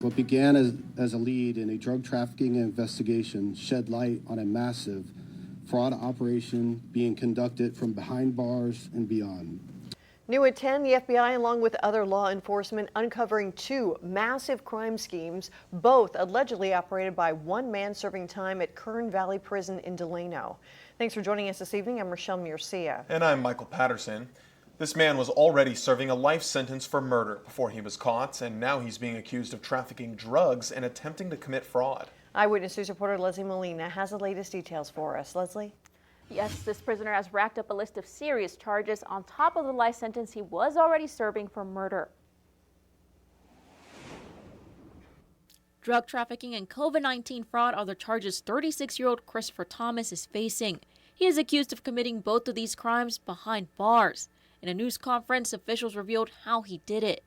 What began as a lead in a drug trafficking investigation shed light on a massive fraud operation being conducted from behind bars and beyond. New at 10, the FBI, along with other law enforcement, uncovering two massive crime schemes, both allegedly operated by one man serving time at Kern Valley Prison in Delano. Thanks for joining us this evening. I'm Rochelle Murcia. And I'm Michael Patterson. This man was already serving a life sentence for murder before he was caught, and now he's being accused of trafficking drugs and attempting to commit fraud. Eyewitness News reporter Leslie Molina has the latest details for us. Leslie? Yes, this prisoner has racked up a list of serious charges on top of the life sentence he was already serving for murder. Drug trafficking and COVID-19 fraud are the charges 36-year-old Christopher Thomas is facing. He is accused of committing both of these crimes behind bars. In a news conference, officials revealed how he did it.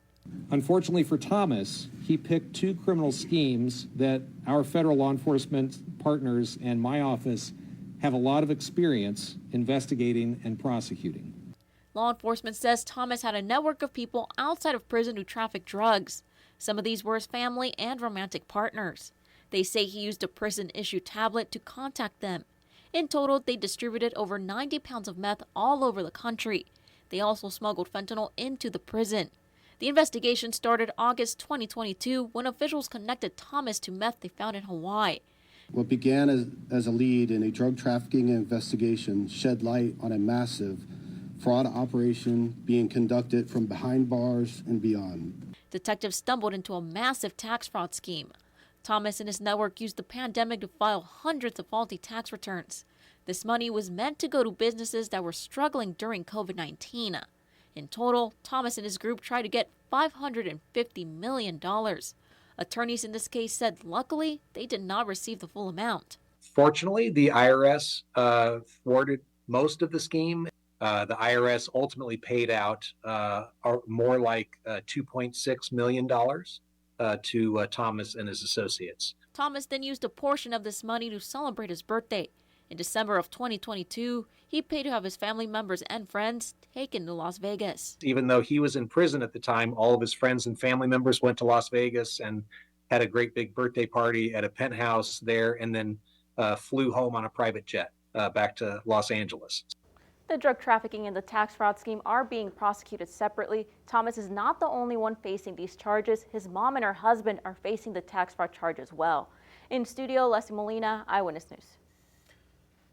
Unfortunately for Thomas, he picked two criminal schemes that our federal law enforcement partners and my office have a lot of experience investigating and prosecuting. Law enforcement says Thomas had a network of people outside of prison who trafficked drugs. Some of these were his family and romantic partners. They say he used a prison-issued tablet to contact them. In total, they distributed over 90 pounds of meth all over the country. They also smuggled fentanyl into the prison. The investigation started August 2022 when officials connected Thomas to meth they found in Hawaii. What began as a lead in a drug trafficking investigation shed light on a massive fraud operation being conducted from behind bars and beyond. Detectives stumbled into a massive tax fraud scheme. Thomas and his network used the pandemic to file hundreds of faulty tax returns. This money was meant to go to businesses that were struggling during COVID-19. In total, Thomas and his group tried to get $550 million. Attorneys in this case said luckily they did not receive the full amount. Fortunately, the IRS thwarted most of the scheme. The IRS ultimately paid out more like $2.6 million to Thomas and his associates. Thomas then used a portion of this money to celebrate his birthday. In December of 2022, he paid to have his family members and friends taken to Las Vegas. Even though he was in prison at the time, all of his friends and family members went to Las Vegas and had a great big birthday party at a penthouse there, and then flew home on a private jet back to Los Angeles. The drug trafficking and the tax fraud scheme are being prosecuted separately. Thomas is not the only one facing these charges. His mom and her husband are facing the tax fraud charge as well. In studio, Leslie Molina, Eyewitness News.